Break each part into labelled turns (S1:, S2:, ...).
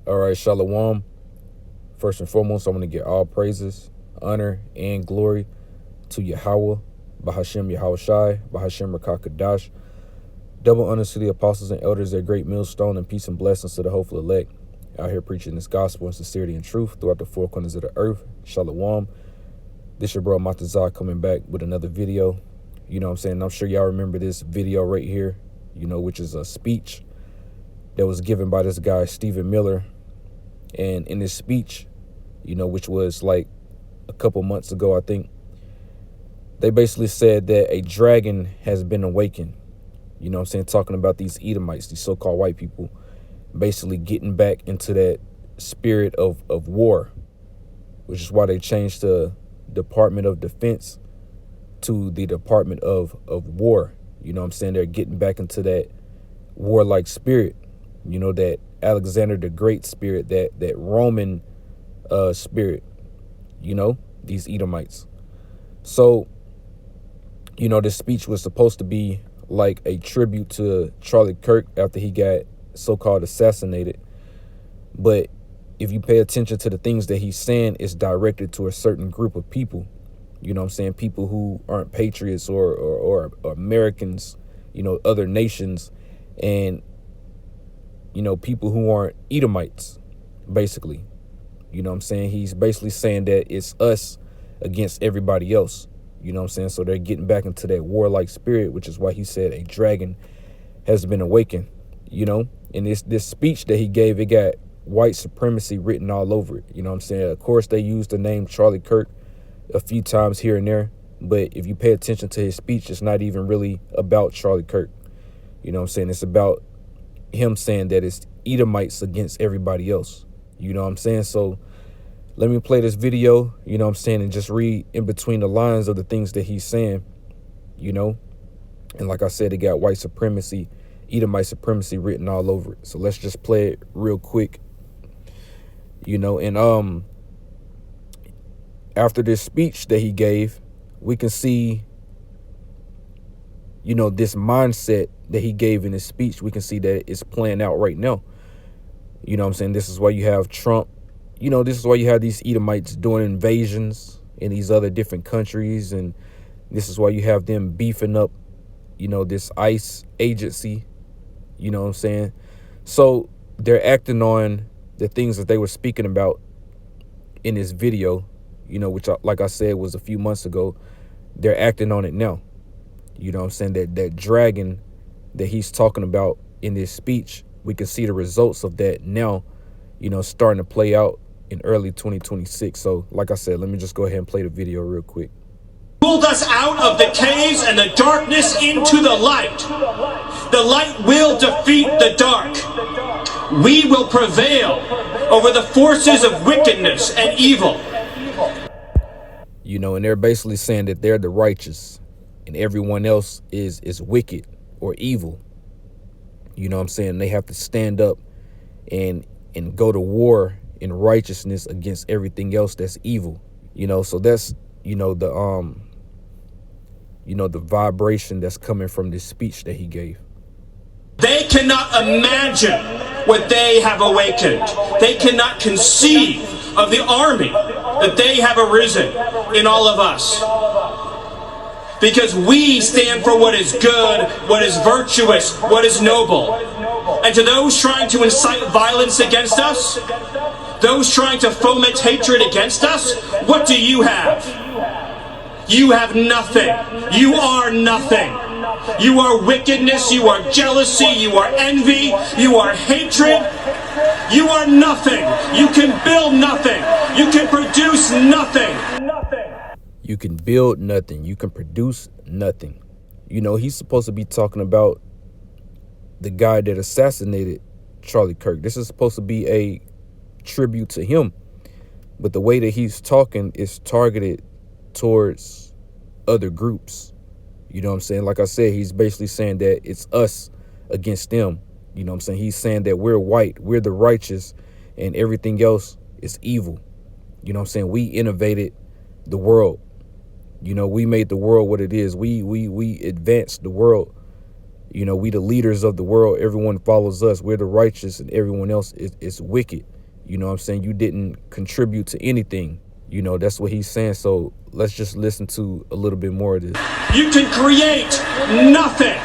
S1: All right, Shalom. First and foremost, I want to give all praises, honor, and glory to Yahweh, Bahashem Yahweh Shai, Bahashem Rakakadash. Double honors to the apostles and elders, their great millstone, and peace and blessings to the hopeful elect. Out here preaching this gospel in sincerity and truth throughout the four corners of the earth. Shalom. This your bro Matazah coming back with another video. You know what I'm saying? I'm sure y'all remember this video right here, which is a speech that was given by this guy, Stephen Miller. And in this speech, which was like a couple months ago, I think, they basically said that a dragon has been awakened. Talking about these Edomites, these so-called white people, basically getting back into that spirit of war, which is why they changed the Department of Defense to the Department of War. They're getting back into that warlike spirit, that Alexander the Great spirit, that Roman spirit, these Edomites. So, this speech was supposed to be like a tribute to Charlie Kirk after he got so-called assassinated. But if you pay attention to the things that he's saying, it's directed to a certain group of people. People who aren't patriots or Americans, other nations, and, people who aren't Edomites, basically. He's basically saying that it's us against everybody else. So they're getting back into that warlike spirit, which is why he said a dragon has been awakened. In this speech that he gave, it got white supremacy written all over it. Of course, they used the name Charlie Kirk a few times here and there, but if you pay attention to his speech, it's not even really about Charlie Kirk. It's about him saying that it's Edomites against everybody else. So let me play this video, and just read in between the lines of the things that he's saying, and like I said, it got white supremacy, Edomite supremacy written all over it. So let's just play it real quick, and after this speech that he gave, we can see, this mindset that he gave in his speech, we can see that it's playing out right now. This is why you have Trump. This is why you have these Edomites doing invasions in these other different countries. And this is why you have them beefing up, this ICE agency. So they're acting on the things that they were speaking about in this video, which, like I said, was a few months ago. They're acting on it now. That dragon that he's talking about in this speech, we can see the results of that now, starting to play out in early 2026. So like I said, let me just go ahead and play the video real quick.
S2: Pulled us out of the caves and the darkness into the light. The light will defeat the dark. We will prevail over the forces of wickedness and evil.
S1: And they're basically saying that they're the righteous and everyone else is wicked or evil. They have to stand up and go to war in righteousness against everything else that's evil. So that's, the vibration that's coming from this speech that he gave.
S2: They cannot imagine what they have awakened. They cannot conceive of the army that they have arisen in all of us. Because we stand for what is good, what is virtuous, what is noble. And to those trying to incite violence against us, those trying to foment hatred against us, what do you have? You have nothing. You are nothing. You are wickedness, you are jealousy, you are envy, you are hatred. You are nothing. You can build nothing. You can produce nothing.
S1: You can build nothing. You can produce nothing. He's supposed to be talking about the guy that assassinated Charlie Kirk. This is supposed to be a tribute to him. But the way that he's talking is targeted towards other groups. Like I said, he's basically saying that it's us against them. He's saying that we're white, we're the righteous, and everything else is evil. We innovated the world. We made the world what it is. We advanced the world. We the leaders of the world. Everyone follows us. We're the righteous and everyone else is wicked. You know what I'm saying? You didn't contribute to anything. You know, that's what he's saying. So let's just listen to a little bit more of this.
S2: You can create nothing.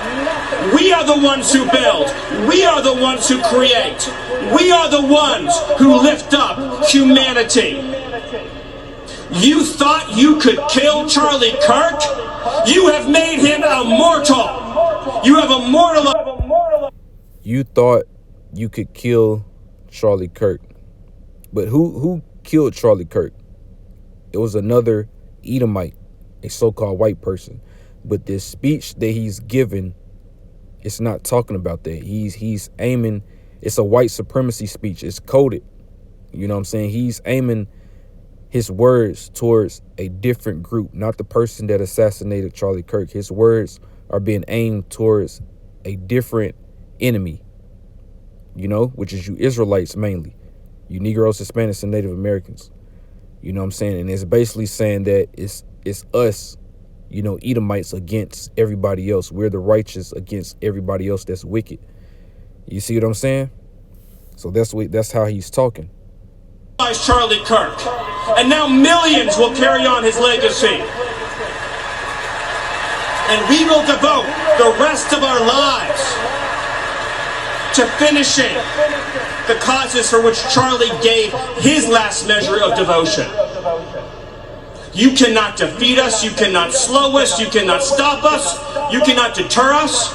S2: We are the ones who build. We are the ones who create. We are the ones who lift up humanity. You thought you could kill Charlie Kirk? You have made him immortal. You have immortalized.
S1: You thought you could kill Charlie Kirk. But who killed Charlie Kirk? It was another Edomite, a so-called white person. But this speech that he's given, it's not talking about that. He's aiming, it's a white supremacy speech. It's coded. You know what I'm saying? He's aiming his words towards a different group, not the person that assassinated Charlie Kirk. His words are being aimed towards a different enemy, you know, which is you Israelites mainly, you Negroes, Hispanics, and Native Americans. You know what I'm saying? And it's basically saying that it's us, you know, Edomites against everybody else. We're the righteous against everybody else that's wicked. You see what I'm saying? So that's how he's talking.
S2: Charlie Kirk. And now millions will carry on his legacy. And we will devote the rest of our lives to finishing the causes for which Charlie gave his last measure of devotion. You cannot defeat us. You cannot slow us. You cannot stop us. You cannot deter us.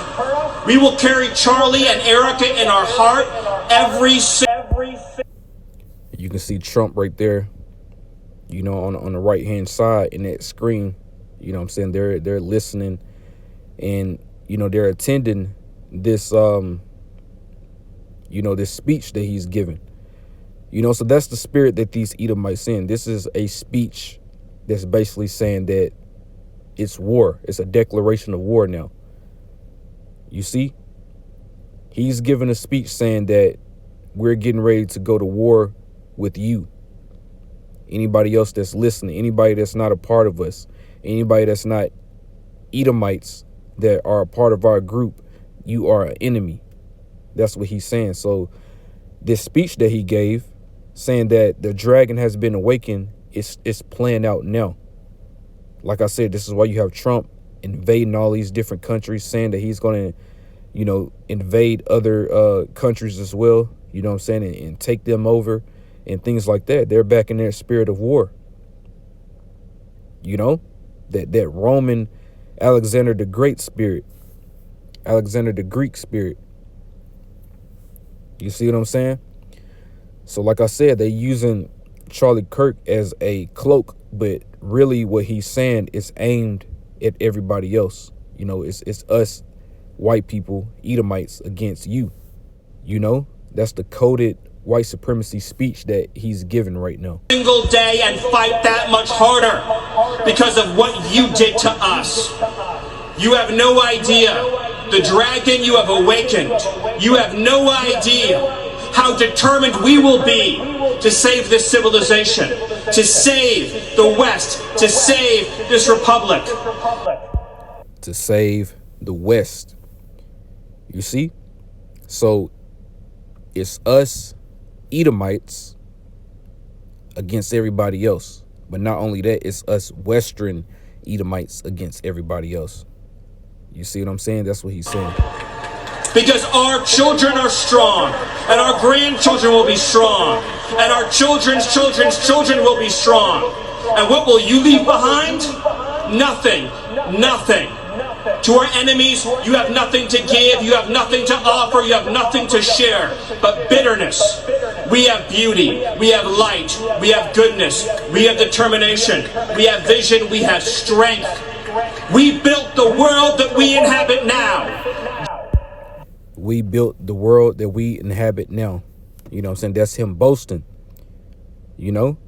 S2: We will carry Charlie and Erica in our heart every single.
S1: You can see Trump right there, you know, on the right hand side in that screen. You know what I'm saying? They're listening, and you know, they're attending this you know, this speech that he's giving. You know, so that's the spirit that these Edomites in. This is a speech that's basically saying that it's war. It's a declaration of war now. You see? He's giving a speech saying that we're getting ready to go to war with you. Anybody else that's listening, anybody that's not a part of us, anybody that's not Edomites that are a part of our group, you are an enemy. That's what he's saying. So this speech that he gave, saying that the dragon has been awakened, it's playing out now. Like I said, this is why you have Trump invading all these different countries, saying that he's going to, you know, invade other countries as well, you know what I'm saying, and take them over and things like that. They're back in their spirit of war. You know, that Roman Alexander the Great spirit, Alexander the Greek spirit. You see what I'm saying? So like I said, they're using Charlie Kirk as a cloak, but really what he's saying is aimed at everybody else. You know, it's us white people, Edomites, against you. You know, that's the coded white supremacy speech that he's giving right now.
S2: Single day and fight that much harder because of what you did to us. You have no idea the dragon you have awakened. You have no idea how determined we will be to save this civilization, to save the West, to save this republic.
S1: To save the West. You see? So it's us Edomites against everybody else. But not only that, it's us Western Edomites against everybody else. You see what I'm saying? That's what he's saying.
S2: Because our children are strong, and our grandchildren will be strong, and our children's children's children will be strong. And what will you leave behind? Nothing. Nothing. To our enemies, you have nothing to give, you have nothing to offer, you have nothing to share, but bitterness. We have beauty, we have light, we have goodness, we have determination, we have vision, we have strength. We built the world that we inhabit now.
S1: We built the world that we inhabit now. You know what I'm saying? That's him boasting. You know?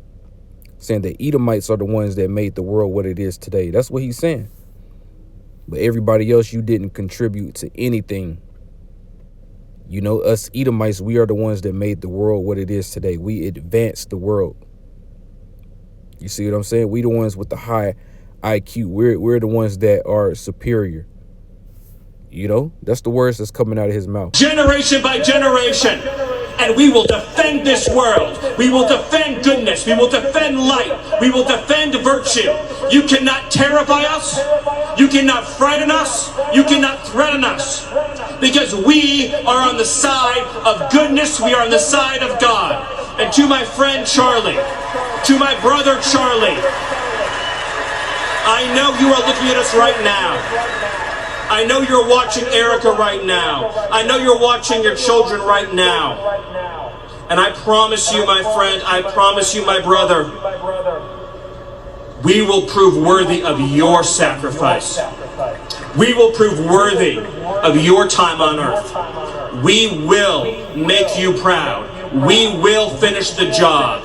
S1: Saying that Edomites are the ones that made the world what it is today. That's what he's saying. But everybody else, you didn't contribute to anything. You know, us Edomites, we are the ones that made the world what it is today. We advanced the world. You see what I'm saying? We the ones with the high IQ. We're the ones that are superior. You know, that's the words that's coming out of his mouth.
S2: Generation by generation, and we will defend this world. We will defend goodness. We will defend light. We will defend virtue. You cannot terrify us. You cannot frighten us. You cannot threaten us. Because we are on the side of goodness. We are on the side of God. And to my friend Charlie, to my brother Charlie, I know you are looking at us right now. I know you're watching Erica right now. I know you're watching your children right now. And I promise you, my friend, I promise you, my brother, we will prove worthy of your sacrifice. We will prove worthy of your time on earth. We will make you proud. We will finish the job.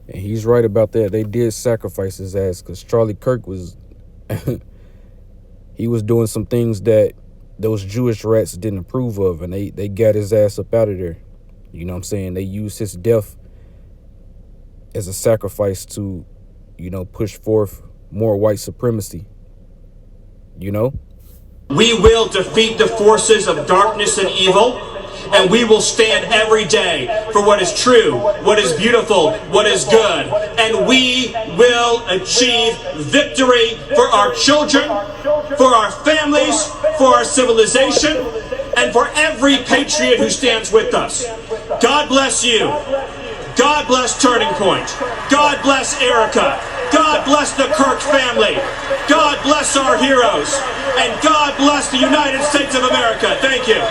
S1: And he's right about that. They did sacrifice his ass because Charlie Kirk was he was doing some things that those Jewish rats didn't approve of, and they got his ass up out of there. You know what I'm saying? They used his death as a sacrifice to, push forth more white supremacy.
S2: We will defeat the forces of darkness and evil, and we will stand every day for what is true, what is beautiful, what is good. And we will achieve victory for our children, for our families, for our civilization, and for every patriot who stands with us. God bless you. God bless Turning Point. God bless Erica. God bless the Kirk family. God bless our heroes. And God bless the United States of America. Thank you.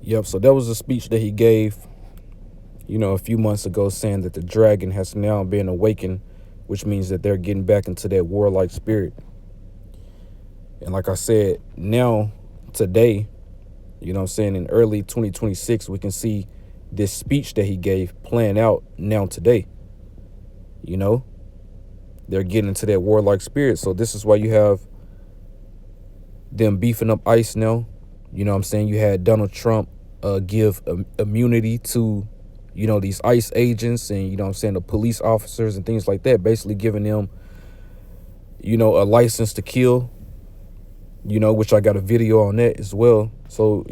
S1: Yep, so that was a speech that he gave, a few months ago, saying that the dragon has now been awakened, which means that they're getting back into that warlike spirit. And like I said, now, today, in early 2026, we can see this speech that he gave playing out now today. They're getting into that warlike spirit. So this is why you have them beefing up ICE now. You had Donald Trump give immunity to, these ICE agents and, the police officers and things like that, basically giving them, a license to kill, which I got a video on that as well. So,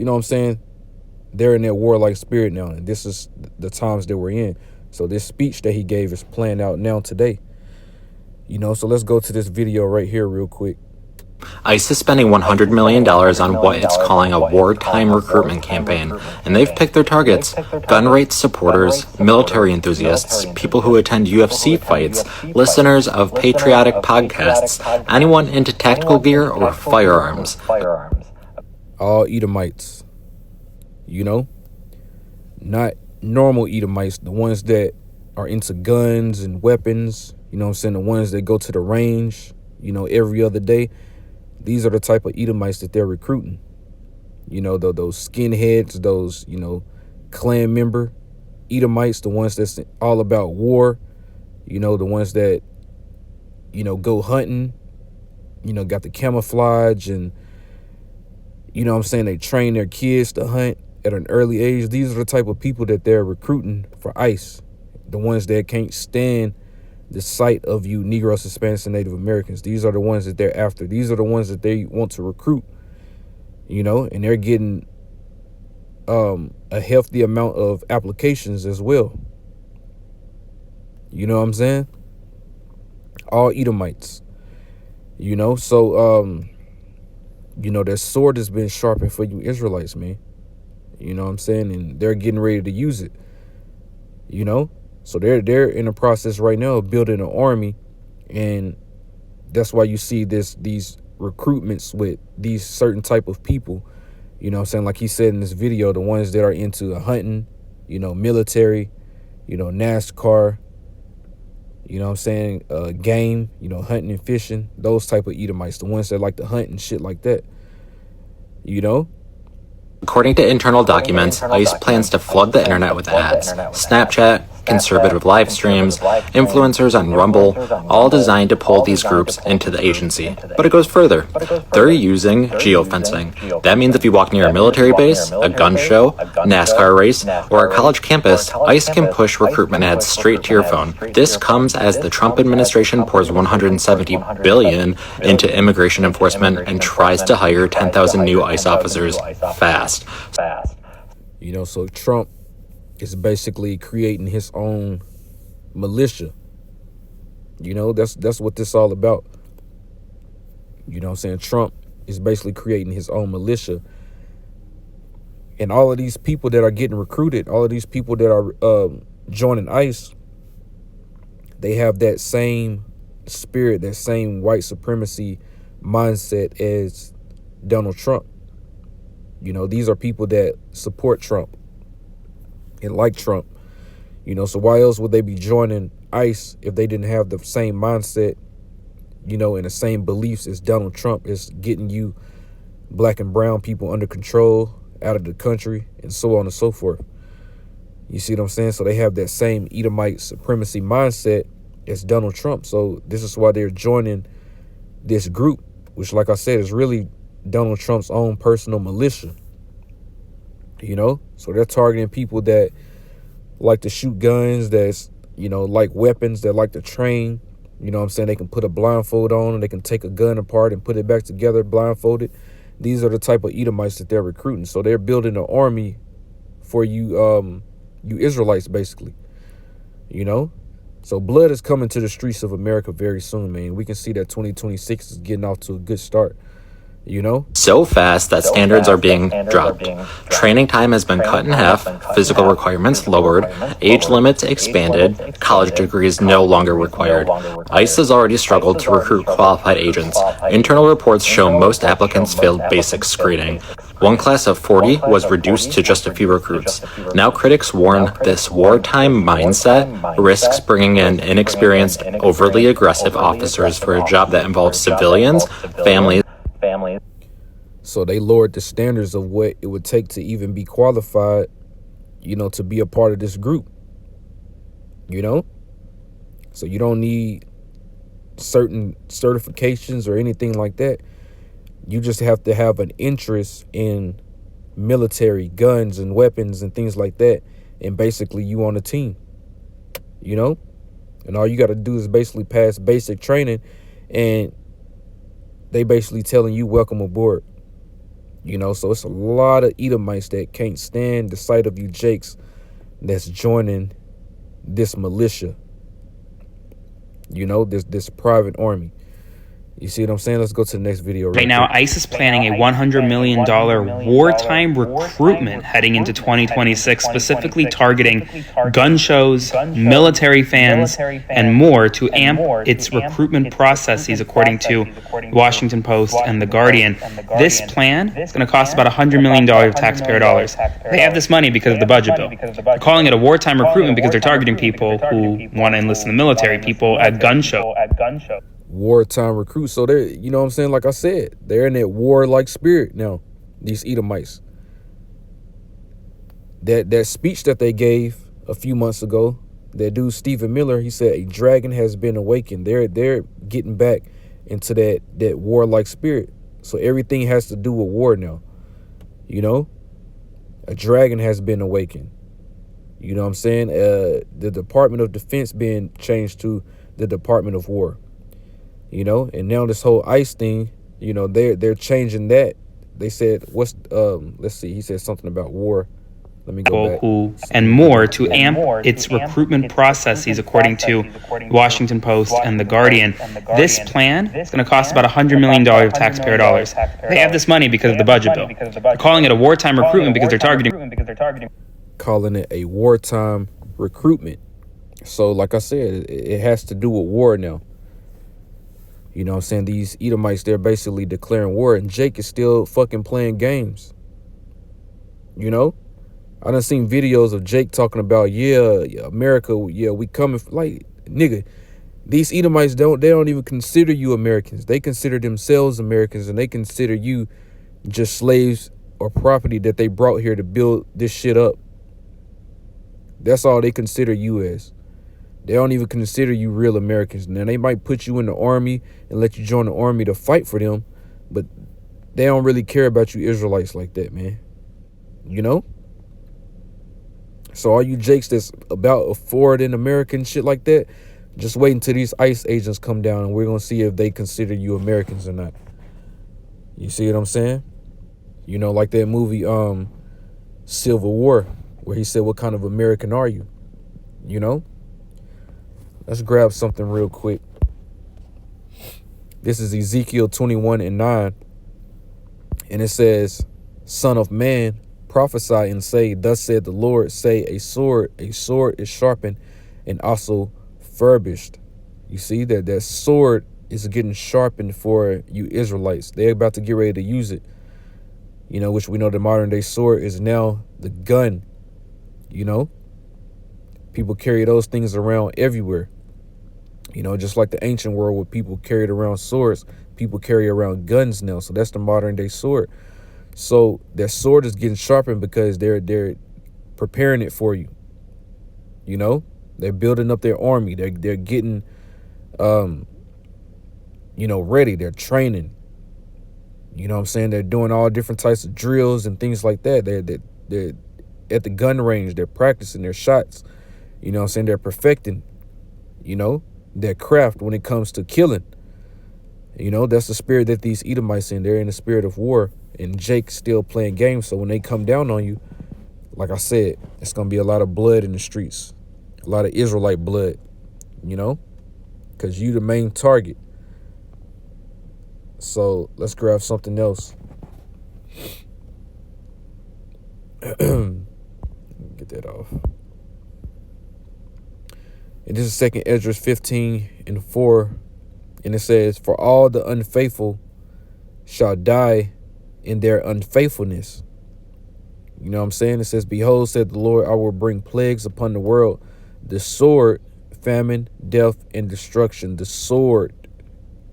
S1: they're in their warlike spirit now, and this is the times that we're in. So this speech that he gave is playing out now today. So let's go to this video right here real quick.
S3: ICE is spending $100 million on what it's calling a wartime recruitment campaign, and they've picked their targets: gun rights supporters, military enthusiasts, people who attend UFC fights, listeners of patriotic podcasts, anyone into tactical gear or firearms.
S1: All Edomites, not normal Edomites, the ones that are into guns and weapons, the ones that go to the range, every other day. These are the type of Edomites that they're recruiting. Those skinheads, those, clan member Edomites, the ones that's all about war, the ones that, go hunting, got the camouflage and, they train their kids to hunt at an early age. These are the type of people that they're recruiting for ICE. The ones that can't stand the sight of you Negroes, Hispanics, and Native Americans. These are the ones that they're after. These are the ones that they want to recruit, and they're getting a hefty amount of applications as well. You know what I'm saying? All Edomites. So, that sword has been sharpened for you Israelites, man. You know what I'm saying? And they're getting ready to use it, So they're in the process right now of building an army, and that's why you see these recruitments with these certain type of people. Like he said in this video, the ones that are into hunting, military, NASCAR, game, hunting and fishing, those type of Edomites, the ones that like to hunt and shit like that.
S3: According to internal documents, ICE plans to flood the internet with ads, Snapchat, conservative live streams, influencers on Rumble, all designed to pull these groups into the agency. But it goes further. They're using geofencing. That means if you walk near a military base, a gun show, NASCAR race, or a college campus, ICE can push recruitment ads straight to your phone. This comes as the Trump administration pours $170 billion into immigration enforcement and tries to hire 10,000 new ICE officers fast.
S1: So Trump is basically creating his own militia. That's what this all about. Trump is basically creating his own militia. And all of these people that are getting recruited, all of these people that are joining ICE, they have that same spirit, that same white supremacy mindset as Donald Trump. These are people that support Trump and like Trump. So why else would they be joining ICE if they didn't have the same mindset, and the same beliefs as Donald Trump is getting you black and brown people under control, out of the country, and so on and so forth. You see what I'm saying? So they have that same Edomite supremacy mindset as Donald Trump. So this is why they're joining this group, which, like I said, is really Donald Trump's own personal militia. So they're targeting people that like to shoot guns, that's, like weapons, that like to train. They can put a blindfold on and they can take a gun apart and put it back together blindfolded. These are the type of Edomites that they're recruiting. So they're building an army for you Israelites, basically. So blood is coming to the streets of America very soon, man. We can see that 2026 is getting off to a good start.
S3: So fast that standards are being dropped. Training time has been cut in half, physical requirements lowered, age limits expanded, college degrees no longer required. ICE has already struggled to recruit qualified agents. Internal reports show most applicants failed basic screening. One class of 40 was reduced to just a few recruits. Now critics warn this wartime mindset risks bringing in inexperienced, overly aggressive officers for a job that involves civilians, families.
S1: So they lowered the standards of what it would take to even be qualified, to be a part of this group. So you don't need certain certifications or anything like that. You just have to have an interest in military, guns and weapons and things like that. And basically you on a team, and all you got to do is basically pass basic training, and they basically telling you welcome aboard. So it's a lot of Edomites that can't stand the sight of you Jakes that's joining this militia, this private army. You see what I'm saying? Let's go to the next video.
S4: Right now, ICE is planning a $100 million wartime recruitment heading into 2026, specifically targeting gun shows, military fans, and more to amp its recruitment processes, according to Washington Post and The Guardian. This plan is going to cost about $100 million of taxpayer dollars. They have this money because of the budget bill. They're calling it a wartime recruitment because they're targeting people who want to enlist in the military, people at gun shows.
S1: Wartime recruits. So they're, what I'm saying? Like I said, they're in that war-like spirit now, these Edomites. That speech that they gave a few months ago, that dude Stephen Miller, he said a dragon has been awakened. They're getting back into that war-like spirit. So everything has to do with war now. A dragon has been awakened. You know what I'm saying? The Department of Defense being changed to the Department of War. And now this whole ICE thing, they're changing that. They said, let's see, he said something about war. Let me go back.
S4: And more to amp its recruitment processes, according to Washington Post and The Guardian. This plan is going to cost about $100 million of taxpayer dollars. They have this money because of the budget bill. They're calling it a wartime recruitment because they're targeting.
S1: Calling it a wartime recruitment. So, like I said, it has to do with war now. You know what I'm saying? These Edomites, they're basically declaring war, and Jake is still fucking playing games. I done seen videos of Jake talking about, America, we coming. Like, nigga, these Edomites, they don't even consider you Americans. They consider themselves Americans, and they consider you just slaves or property that they brought here to build this shit up. That's all they consider you as. They don't even consider you real Americans. Now, they might put you in the army and let you join the army to fight for them, but they don't really care about you Israelites like that, man. So all you Jakes that's about a forward in America and shit like that, just wait until these ICE agents come down, and we're going to see if they consider you Americans or not. You see what I'm saying? Like that movie, Civil War, where he said, what kind of American are you? You know? Let's grab something real quick. This is Ezekiel 21:9. And it says, Son of man, prophesy and say, thus said the Lord, say, a sword is sharpened and also furbished. You see that sword is getting sharpened for you Israelites. They're about to get ready to use it. You know, which we know the modern day sword is now the gun. You know, people carry those things around everywhere. You know, just like the ancient world where people carried around swords, people carry around guns now. So that's the modern day sword. So that sword is getting sharpened because they're preparing it for you. You know, they're building up their army. They're getting, you know, ready. They're training. You know what I'm saying? They're doing all different types of drills and things like that. They're at the gun range. They're practicing their shots. You know what I'm saying? They're perfecting, you know, their craft when it comes to killing. You know, that's the spirit that these Edomites in. They're in the spirit of war. And Jake's still playing games. So when they come down on you, like I said, it's going to be a lot of blood in the streets. A lot of Israelite blood, you know, because you the main target. So let's grab something else. Get that off. And this is 2 Esdras 15:4. And it says, for all the unfaithful shall die in their unfaithfulness. You know what I'm saying? It says, behold, said the Lord, I will bring plagues upon the world, the sword, famine, death, and destruction. The sword.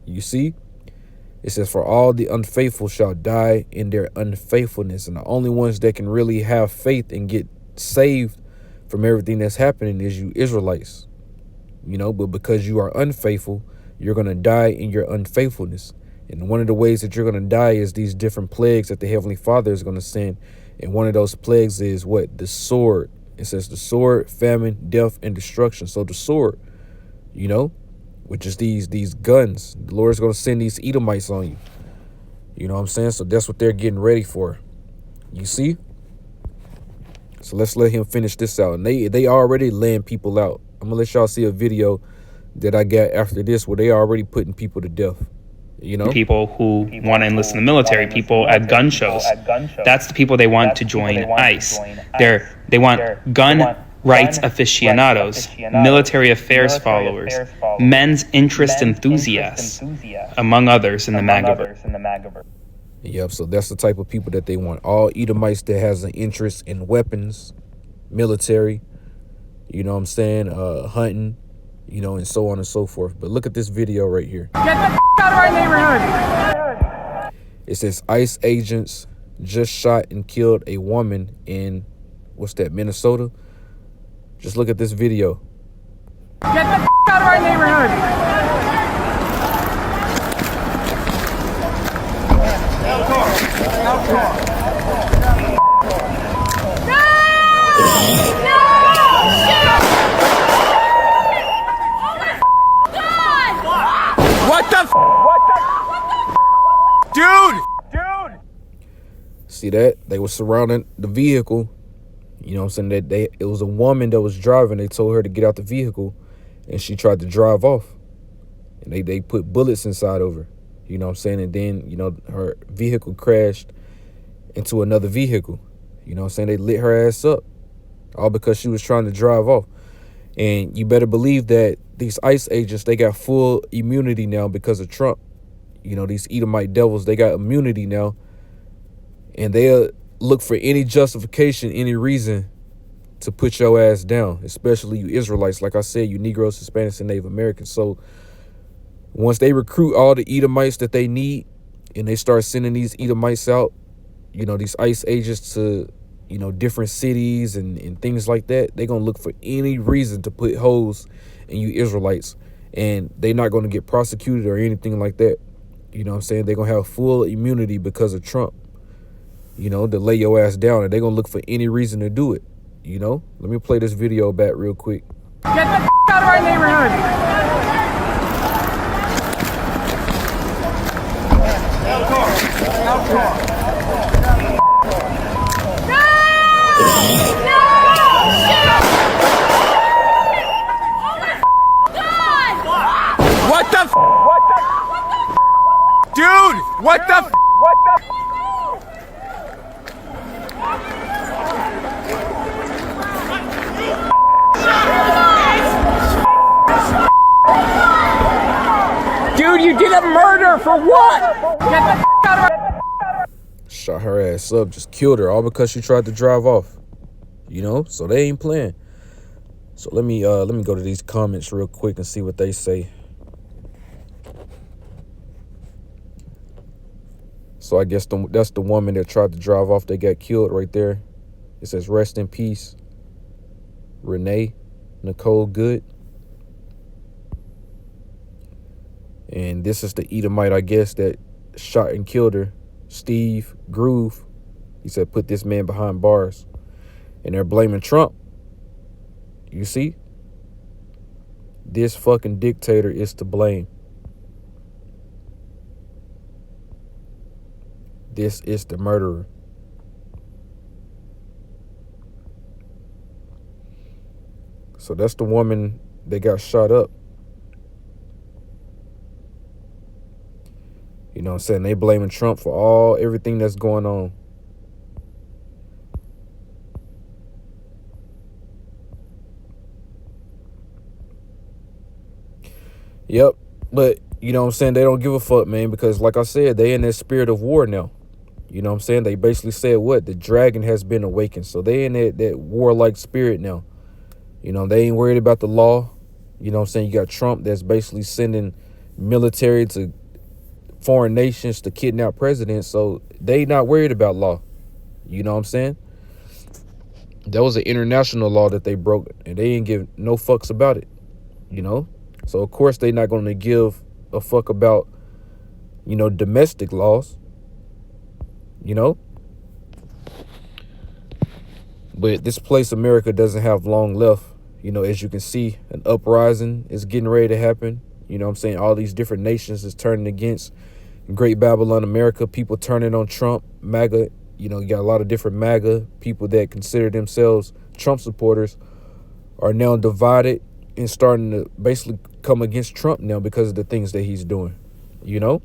S1: You see? It says, for all the unfaithful shall die in their unfaithfulness. And the only ones that can really have faith and get saved from everything that's happening is you Israelites. You know, but because you are unfaithful, you're going to die in your unfaithfulness. And one of the ways that you're going to die is these different plagues that the Heavenly Father is going to send. And one of those plagues is what? The sword. It says the sword, famine, death, and destruction. So the sword, you know, which is these guns. The Lord's going to send these Edomites on you. You know what I'm saying? So that's what they're getting ready for. You see? So let's let him finish this out. And they already laying people out. I'm going to let y'all see a video that I got after this where they already putting people to death. You know,
S4: people who want to enlist in the military, people at gun shows. That's the people they want to join ICE. They want gun rights aficionados, military affairs followers, men's interest enthusiasts, among others in the MAGAverse.
S1: Yep, so that's the type of people that they want. All Edomites that has an interest in weapons, military, you know what I'm saying, hunting, you know, and so on and so forth. But look at this video right here.
S5: Get the out of our neighborhood.
S1: It says ICE agents just shot and killed a woman in, what's that, Minnesota? Just look at this video.
S5: Get the out of our neighborhood. Dude!
S1: See that? They were surrounding the vehicle. You know what I'm saying? It was a woman that was driving. They told her to get out the vehicle, and she tried to drive off. And they put bullets inside of her. You know what I'm saying? And then, you know, her vehicle crashed into another vehicle. You know what I'm saying? They lit her ass up. All because she was trying to drive off. And you better believe that these ICE agents, they got full immunity now because of Trump. You know, these Edomite devils, they got immunity now. And they'll look for any justification, any reason to put your ass down, especially you Israelites. Like I said, you Negroes, Hispanics, and Native Americans. So once they recruit all the Edomites that they need and they start sending these Edomites out, you know, these ICE agents to, you know, different cities and things like that, they're going to look for any reason to put holes in you Israelites. And they're not going to get prosecuted or anything like that. You know what I'm saying? They're going to have full immunity because of Trump, you know, to lay your ass down. And they're going to look for any reason to do it, you know? Let me play this video back real quick.
S5: Get the out of our neighborhood.
S6: What the f? Dude, what the f? Dude, you did a murder for what?
S5: Get the f out of my...
S1: Shot her ass up, just killed her, all because she tried to drive off. You know, so they ain't playing. So let me go to these comments real quick and see what they say. So I guess that's the woman that tried to drive off. They got killed right there. It says rest in peace, Renee Nicole Good. And this is the Edomite, I guess, that shot and killed her, Steve Groove. He said, put this man behind bars. And they're blaming Trump. You see? This fucking dictator is to blame. This is the murderer. So that's the woman that got shot up. You know what I'm saying? They blaming Trump for everything that's going on. Yep. But, you know what I'm saying? They don't give a fuck, man, because like I said, they in that spirit of war now. You know what I'm saying? They basically said what? The dragon has been awakened. So they in that warlike spirit now. You know, they ain't worried about the law. You know what I'm saying? You got Trump that's basically sending military to foreign nations to kidnap presidents. So they not worried about law. You know what I'm saying? That was an international law that they broke, and they ain't give no fucks about it. You know? So, of course, they not going to give a fuck about, you know, domestic laws. You know? But this place, America, doesn't have long left. You know, as you can see, an uprising is getting ready to happen. You know what I'm saying? All these different nations is turning against Great Babylon America. People turning on Trump, MAGA. You know, you got a lot of different MAGA people that consider themselves Trump supporters are now divided and starting to basically come against Trump now because of the things that he's doing, you know?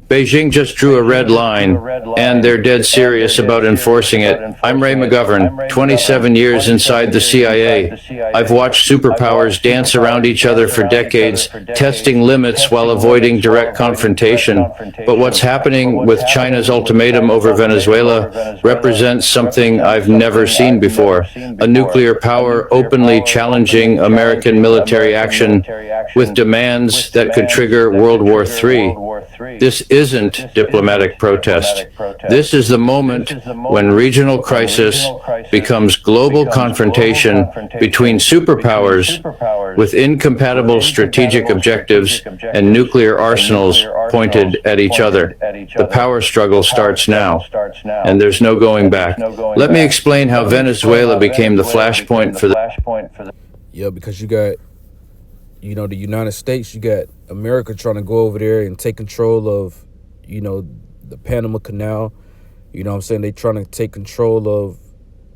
S7: Beijing just drew a red line, and they're dead serious about enforcing it. I'm Ray McGovern, 27 years inside the CIA. I've watched superpowers dance around each other for decades, testing limits while avoiding direct confrontation. But what's happening with China's ultimatum over Venezuela represents something I've never seen before. A nuclear power openly challenging American military action with demands that could trigger World War III. This isn't diplomatic protest. This is the moment when regional crisis becomes global confrontation between superpowers with incompatible strategic objectives and nuclear arsenals pointed at each other. The power struggle starts now, and there's no going back. Let me explain how Venezuela became the flashpoint for the...
S1: Yeah, because you got, you know, the United States, you got America trying to go over there and take control of, you know, the Panama Canal. You know what I'm saying? They trying to take control of,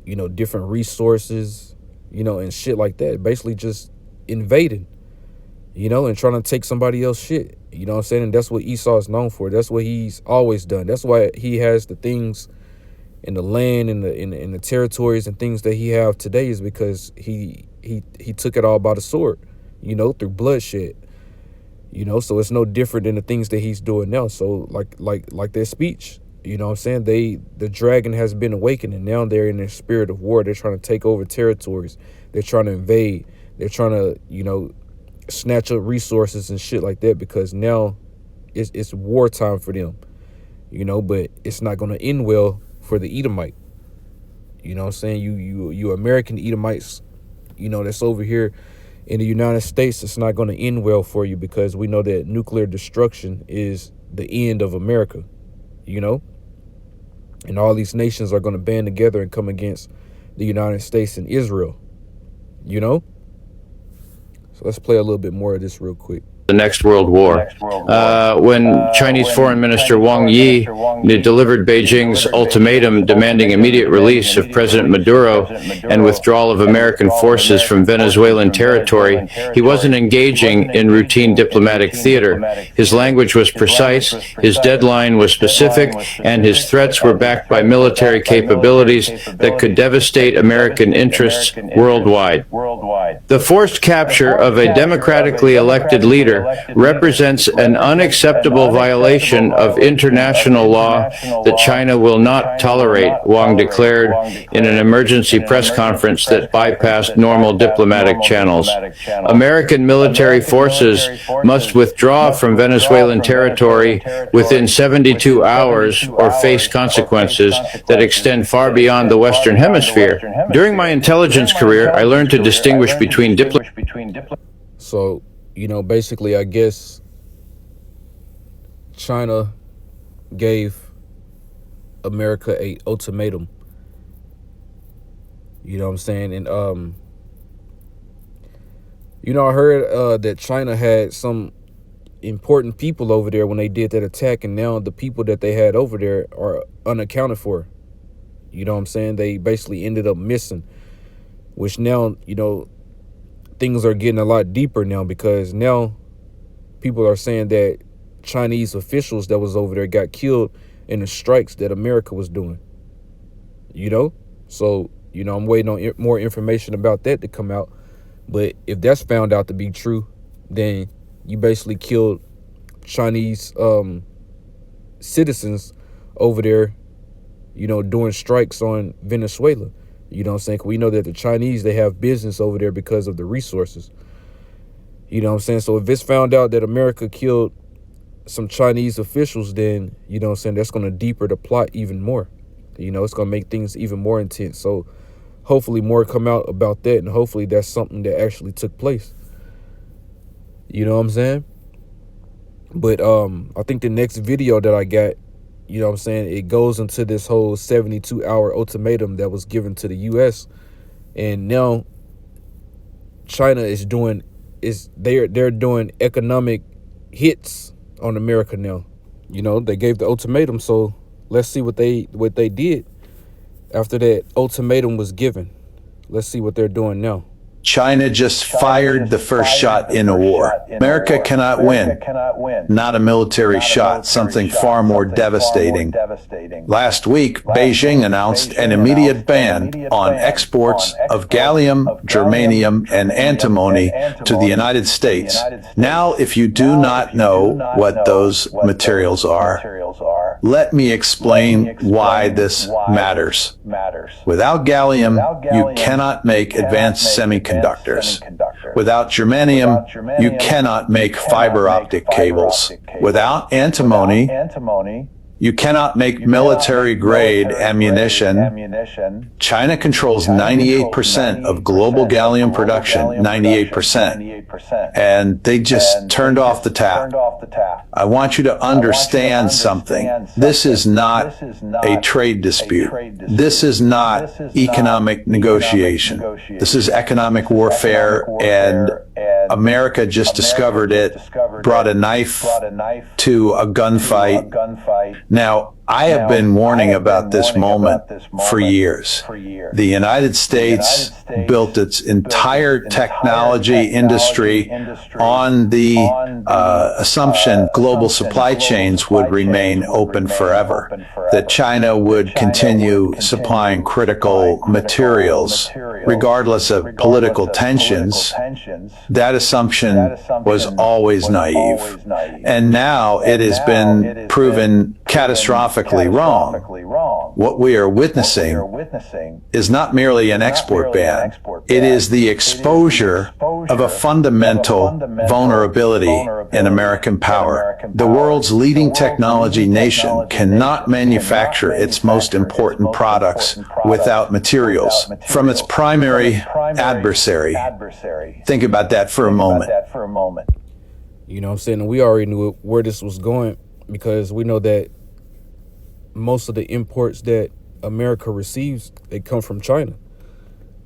S1: you know, different resources, you know, and shit like that. Basically just invading, you know, and trying to take somebody else's shit. You know what I'm saying? And that's what Esau is known for. That's what he's always done. That's why he has the things in the land and the territories and things that he have today, is because he took it all by the sword, you know, through bloodshed. You know, so it's no different than the things that he's doing now. So like their speech, you know what I'm saying? The dragon has been awakened, and now they're in their spirit of war. They're trying to take over territories. They're trying to invade. They're trying to, you know, snatch up resources and shit like that, because now it's wartime for them, you know, but it's not going to end well for the Edomite. You know what I'm saying? You American Edomites, you know, that's over here in the United States, it's not going to end well for you, because we know that nuclear destruction is the end of America, you know? And all these nations are going to band together and come against the United States and Israel, you know? So let's play a little bit more of this real quick.
S7: the next World War. When Chinese Foreign Minister Wang Yi delivered Beijing's ultimatum demanding immediate release of President Maduro and withdrawal of American forces from Venezuelan territory, he wasn't engaging in routine diplomatic theater. His language was precise, his deadline was specific, and his threats were backed by military capabilities that could devastate American interests worldwide. The forced capture of a democratically elected leader represents an unacceptable violation of international law that China will not tolerate, Wang declared in an emergency press conference that bypassed normal diplomatic channels. American military forces must withdraw from Venezuelan territory within 72 hours or face consequences that extend far beyond the Western Hemisphere. During my intelligence career, I learned to distinguish between
S1: So, basically, I guess China gave America a ultimatum. You know what I'm saying? And, I heard that China had some important people over there when they did that attack, and now the people that they had over there are unaccounted for. You know what I'm saying? They basically ended up missing, which now, things are getting a lot deeper now, because now people are saying that Chinese officials that was over there got killed in the strikes that America was doing. So, I'm waiting on more information about that to come out. But if that's found out to be true, then you basically killed Chinese citizens over there, doing strikes on Venezuela. You know what I'm saying? We know that the Chinese, they have business over there because of the resources. You know what I'm saying? So if it's found out that America killed some Chinese officials, then, that's going to deeper the plot even more. It's going to make things even more intense. So hopefully more come out about that, and hopefully that's something that actually took place. You know what I'm saying? But I think the next video that I got, it goes into this whole 72-hour ultimatum that was given to the U.S. And now China they're doing economic hits on America now. They gave the ultimatum, so let's see what they did after that ultimatum was given. Let's see what they're doing now.
S8: China just fired the first shot in a war. America cannot win. Not a military shot, something far more devastating. Last week, Beijing announced an immediate ban on exports of gallium, germanium, and antimony to the United States. Now, if you do not know what those materials are, let me explain why this matters. Without gallium, you cannot make advanced semiconductors. Without germanium, you cannot make fiber optic cables. Without antimony, you cannot make military-grade ammunition. China controls 98% of global gallium production, 98%. And they just turned off the tap. I want you to understand something. This is not a trade dispute. This is not economic negotiation. This is economic warfare, and America just discovered it, brought a knife to a gunfight. Now, I have been warning about this moment for years. The United States built its entire technology industry on the assumption global supply chains would remain open forever, that China would continue supplying critical materials regardless of political tensions. That assumption was always naive. And now it has been proven catastrophically wrong. What we are witnessing is not merely an export ban. It is the exposure of a fundamental vulnerability in American power. The world's leading technology nation cannot manufacture its most important products without materials from its primary adversary. Think about that for a moment.
S1: You know what I'm saying? And we already knew where this was going, because we know that most of the imports that America receives, they come from China.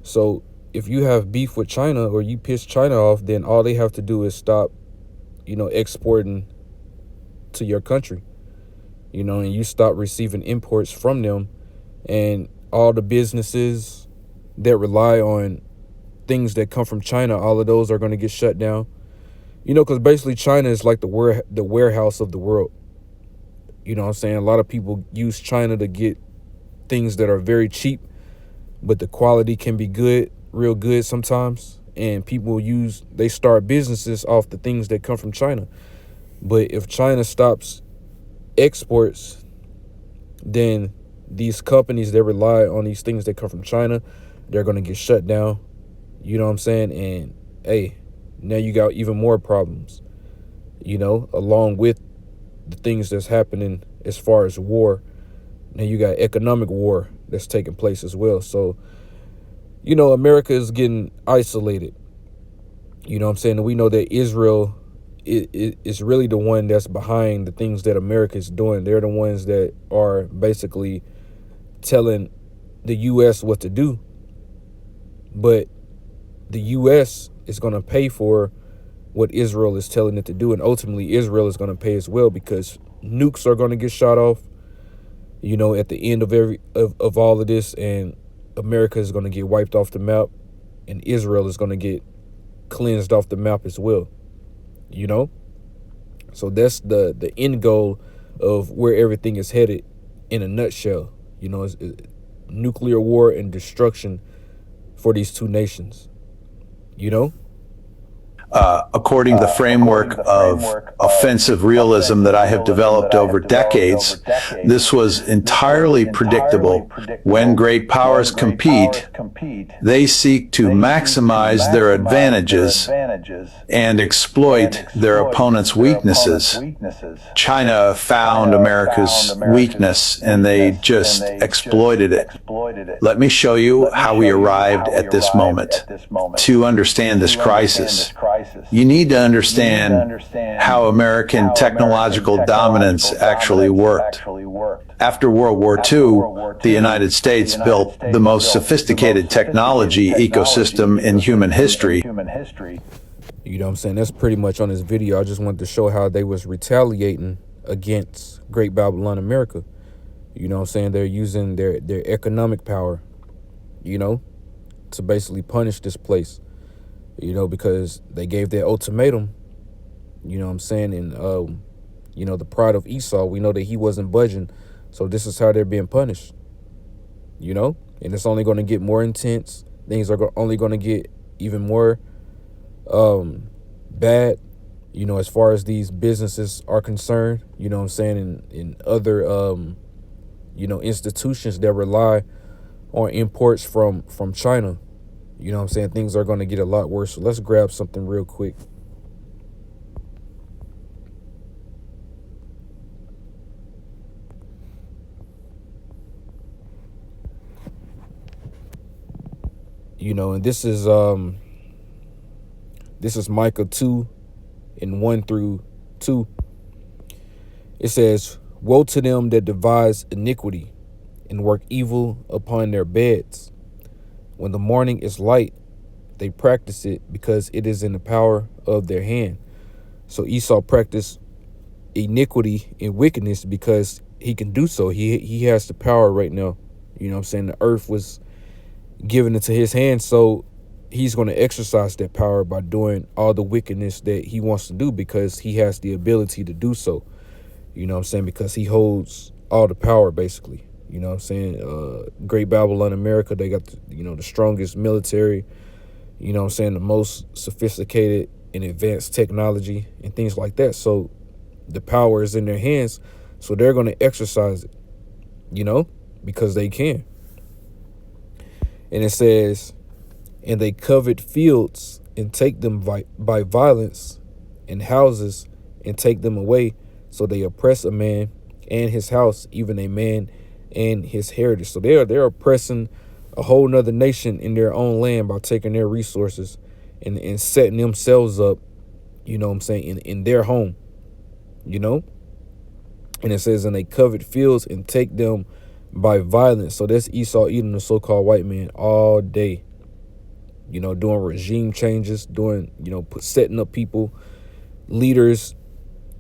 S1: So if you have beef with China or you piss China off, then all they have to do is stop exporting to your country, and you stop receiving imports from them, and all the businesses that rely on things that come from China, all of those are going to get shut down. Because basically China is like the warehouse of the world. You know what I'm saying? A lot of people use China to get things that are very cheap, but the quality can be good, real good sometimes. And they start businesses off the things that come from China. But if China stops exports, then these companies that rely on these things that come from China, they're going to get shut down. You know what I'm saying? And hey, now you got even more problems, along with the things that's happening as far as war. Now you got economic war that's taking place as well. So, America is getting isolated. You know what I'm saying? And we know that Israel is really the one that's behind the things that America is doing. They're the ones that are basically telling the U.S. what to do. But the U.S. is going to pay for what Israel is telling it to do. And ultimately, Israel is going to pay as well, because nukes are going to get shot off, at the end of all of this. And America is going to get wiped off the map. And Israel is going to get cleansed off the map as well. So that's the end goal of where everything is headed in a nutshell. It's nuclear war and destruction for these two nations.
S8: According to the framework of offensive realism that I have developed over decades, this was entirely predictable. When great powers compete, they seek to maximize their advantages and exploit their opponent's weaknesses. China found America's weakness and they just exploited it. Let me show you how we arrived at this moment. To understand this crisis, you need to understand how American technological dominance actually worked. After World War II, the United States built the most sophisticated technology ecosystem in human history.
S1: You know what I'm saying? That's pretty much on this video. I just wanted to show how they was retaliating against Great Babylon America. You know what I'm saying? They're using their economic power, to basically punish this place. Because they gave their ultimatum, you know what I'm saying? And, the pride of Esau, we know that he wasn't budging. So this is how they're being punished, and it's only going to get more intense. Things are only going to get even more bad, as far as these businesses are concerned, you know what I'm saying? In other, institutions that rely on imports from China. You know what I'm saying? Things are going to get a lot worse. So let's grab something real quick. And this is Micah 2 and 1 through 2. It says, "Woe to them that devise iniquity and work evil upon their beds. When the morning is light, they practice it because it is in the power of their hand." So Esau practiced iniquity and wickedness because he can do so. He has the power right now. You know what I'm saying? The earth was given into his hand, so he's going to exercise that power by doing all the wickedness that he wants to do because he has the ability to do so. You know what I'm saying? Because he holds all the power, basically. You know what I'm saying? Great Babylon America, they got, the strongest military, you know what I'm saying, the most sophisticated and advanced technology and things like that. So the power is in their hands. So they're going to exercise it, because they can. And it says, "And they covet fields and take them by violence, and houses and take them away. So they oppress a man and his house, even a man and his heritage." So they're oppressing a whole nother nation in their own land by taking their resources and setting themselves up, you know what I'm saying, in their home, And it says, "And they covet fields and take them by violence." So that's Esau eating the so-called white man all day, doing regime changes, setting up people, leaders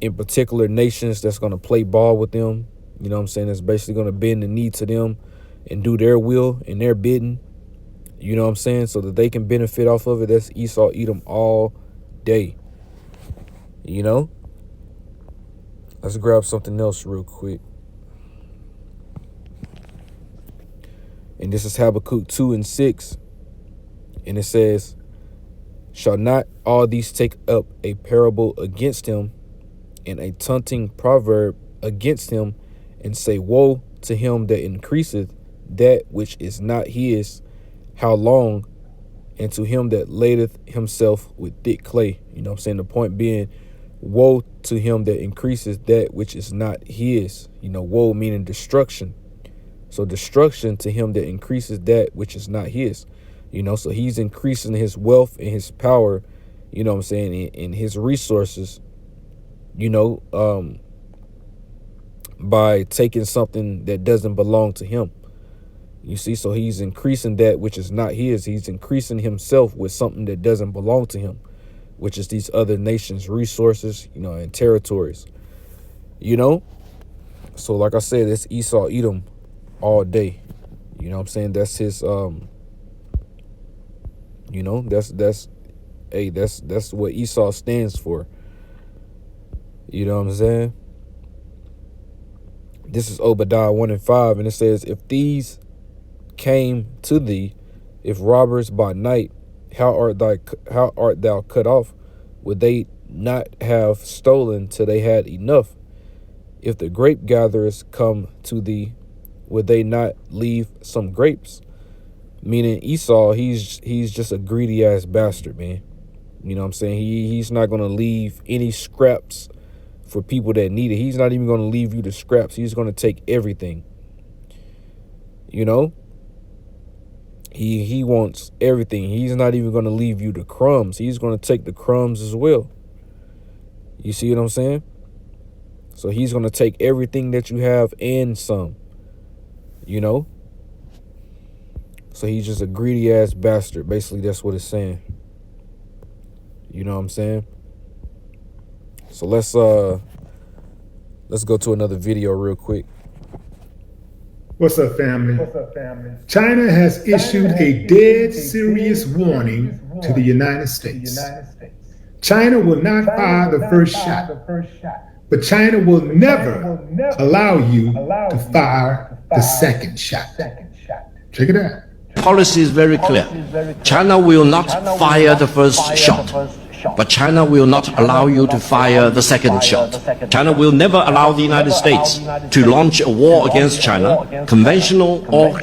S1: in particular nations that's going to play ball with them. You know what I'm saying? That's basically going to bend the knee to them and do their will and their bidding. You know what I'm saying? So that they can benefit off of it. That's Esau, Edom all day. You know? Let's grab something else real quick. And this is Habakkuk 2:6. And it says, shall not all these take up a parable against him and a taunting proverb against him, and say, woe to him that increaseth that which is not his, how long? And to him that ladeth himself with thick clay. You know what I'm saying? The point being, woe to him that increases that which is not his. You know, woe meaning destruction. So destruction to him that increases that which is not his. You know, so he's increasing his wealth and his power, you know what I'm saying, in his resources, you know, by taking something that doesn't belong to him. You see, so he's increasing that which is not his. He's increasing himself with something that doesn't belong to him, which is these other nations' resources, you know, and territories, you know. So like I said, it's Esau, Edom all day. You know what I'm saying? That's his, you know, that's what Esau stands for. You know what I'm saying? This is Obadiah 1:5, and it says, if these came to thee, if robbers by night, how art thou cut off? Would they not have stolen till they had enough? If the grape gatherers come to thee, would they not leave some grapes? Meaning Esau, he's just a greedy ass bastard, man. You know what I'm saying? He's not gonna leave any scraps for people that need it. He's not even gonna leave you the scraps. He's gonna take everything. You know? He wants everything. He's not even gonna leave you the crumbs. He's gonna take the crumbs as well. You see what I'm saying? So he's gonna take everything that you have and some. You know? So he's just a greedy ass bastard. Basically, that's what it's saying. You know what I'm saying? So let's go to another video real quick.
S9: What's up, family? China has issued a dead serious warning to the United States. China will not fire the first shot, but China will never allow you to fire the second shot. Check it out.
S10: Policy is very clear. China will not fire the first shot, but China will not allow you to fire the second shot. China will never allow the United States to launch a war against China, conventional or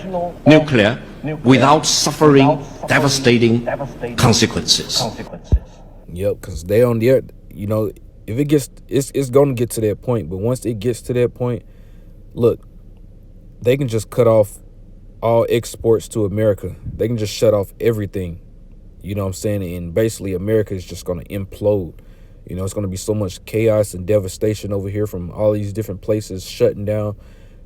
S10: nuclear, without suffering devastating consequences.
S1: Yep, because they on the, you know, if it gets, it's going to get to that point. But once it gets to that point, look, they can just cut off all exports to America. They can just shut off everything. You know what I'm saying? And basically America is just going to implode. You know, it's going to be so much chaos and devastation over here from all these different places shutting down.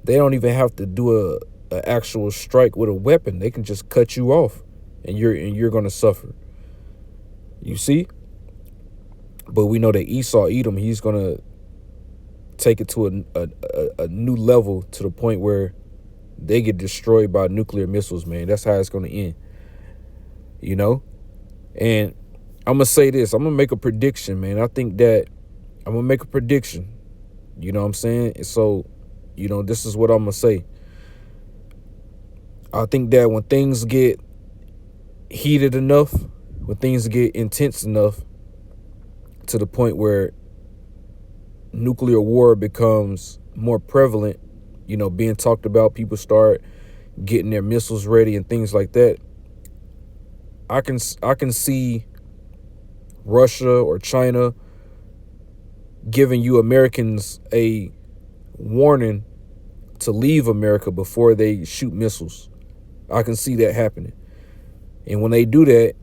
S1: They don't even have to do a actual strike with a weapon. They can just cut you off and you're going to suffer. You see? But we know that Esau, Edom, he's going to take it to a new level, to the point where they get destroyed by nuclear missiles, man. That's how it's going to end. You know? And I'm going to say this. I'm going to make a prediction, man. I think that I'm going to make a prediction. You know what I'm saying? And so, you know, this is what I'm going to say. I think that when things get heated enough, when things get intense enough, to the point where nuclear war becomes more prevalent, you know, being talked about, people start getting their missiles ready and things like that, I can see Russia or China giving you Americans a warning to leave America before they shoot missiles. I can see that happening. And when they do that,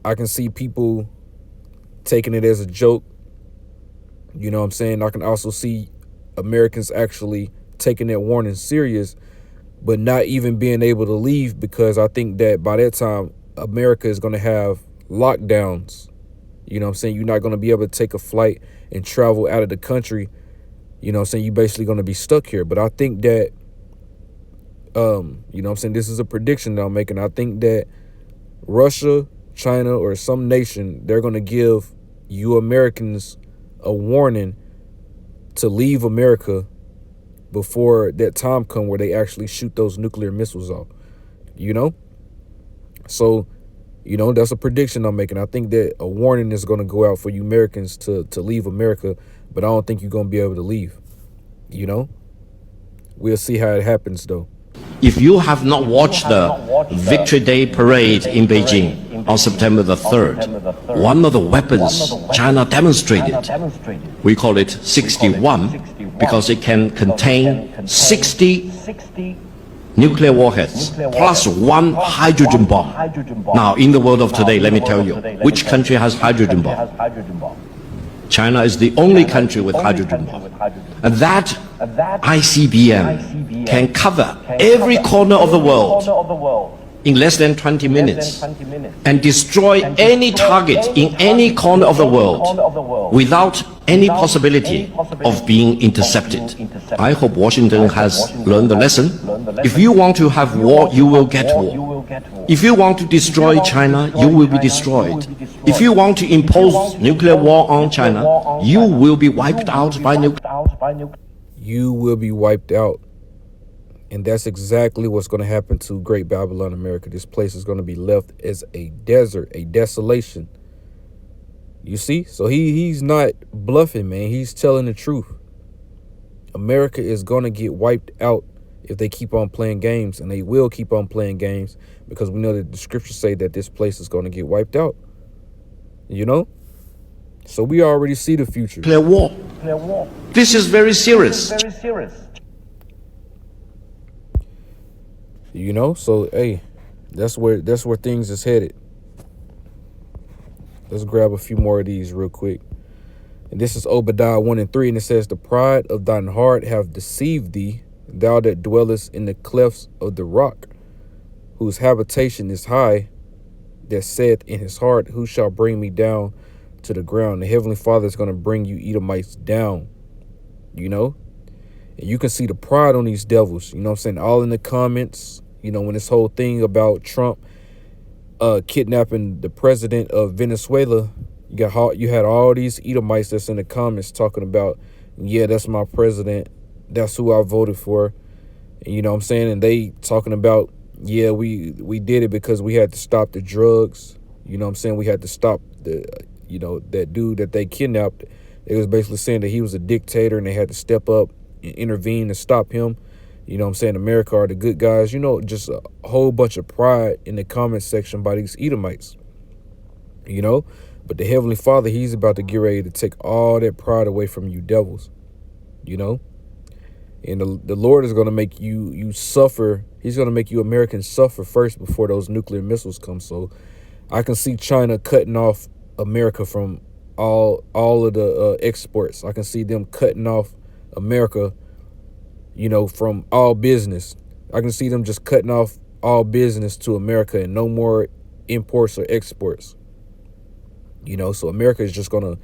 S1: I can see people taking it as a joke. You know what I'm saying? I can also see Americans actually taking that warning serious, but not even being able to leave, because I think that by that time America is going to have lockdowns You know what I'm saying? You're not going to be able to take a flight and travel out of the country. You know what I'm saying? You're basically going to be stuck here. But I think that, you know what I'm saying? This is a prediction that I'm making. I think that Russia, China, or some nation, they're going to give you Americans a warning to leave America before that time come where they actually shoot those nuclear missiles off, you know? So, you know, that's a prediction I'm making. I think that a warning is going to go out for you Americans to leave America, but I don't think you're going to be able to leave, you know? We'll see how it happens, though.
S10: If you have not watched the Victory Day parade in Beijing on September the 3rd, one of the weapons China demonstrated, we call it 61, because it can contain 60 nuclear warheads plus one hydrogen bomb. Now, in the world of today, let me tell you, which country has hydrogen bomb? China is the only country with hydrogen bomb. And that ICBM can cover every corner of the world in less than 20 minutes and destroy any target in any corner of the world without any possibility of being intercepted. I hope Washington has learned the lesson. If you want to have war, you will get war. If you want to destroy China, you will be destroyed. If you want to impose nuclear war on China, you will be wiped out by nuclear.
S1: You will be wiped out. And that's exactly what's going to happen to Great Babylon, America. This place is going to be left as a desert, a desolation. You see? So he's not bluffing, man. He's telling the truth. America is going to get wiped out if they keep on playing games, and they will keep on playing games, because we know that the scriptures say that this place is going to get wiped out. You know? So we already see the future.
S10: Nuclear war. This is very serious.
S1: You know, so hey, that's where things is headed. Let's grab a few more of these real quick. And this is Obadiah 1 and 3, and it says, "The pride of thine heart have deceived thee, thou that dwellest in the clefts of the rock, whose habitation is high, that saith in his heart, who shall bring me down to the ground?" The Heavenly Father is going to bring you Edomites down, you know? And you can see the pride on these devils, you know what I'm saying? All in the comments, you know, when this whole thing about Trump kidnapping the president of Venezuela, you had all these Edomites that's in the comments talking about, yeah, that's my president, that's who I voted for, and, you know what I'm saying? And they talking about, yeah, we did it because we had to stop the drugs, you know what I'm saying? We had to stop the, you know, that dude that they kidnapped. It was basically saying that he was a dictator and they had to step up and intervene and stop him. You know what I'm saying? America are the good guys. You know, just a whole bunch of pride in the comment section by these Edomites. You know? But the Heavenly Father, he's about to get ready to take all that pride away from you devils. You know? And the Lord is going to make you suffer. He's going to make you Americans suffer first before those nuclear missiles come. So I can see China cutting off America from all of the exports. I can see them cutting off America, you know, from all business. I can see them just cutting off all business to America and no more imports or exports. You know, so America is just gonna,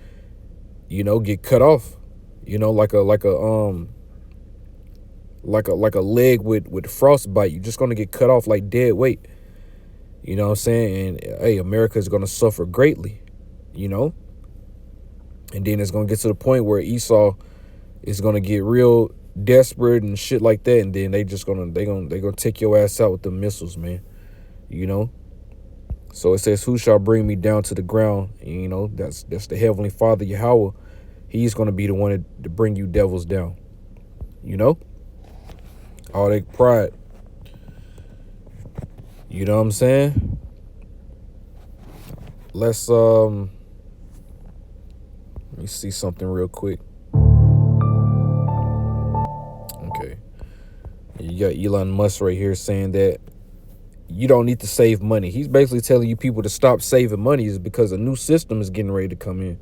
S1: you know, get cut off. You know, like a leg with frostbite. You're just gonna get cut off like dead weight. You know what I'm saying? And hey, America is gonna suffer greatly. You know, and then it's gonna get to the point where Esau is gonna get real desperate and shit like that, and then they gonna take your ass out with the missiles, man. You know. So it says, "Who shall bring me down to the ground?" And, you know, that's the Heavenly Father, Yahweh. He's gonna be the one to bring you devils down. You know, all that pride. You know what I'm saying? Let's let me see something real quick. Okay. You got Elon Musk right here saying that you don't need to save money. He's basically telling you people to stop saving money is because a new system is getting ready to come in.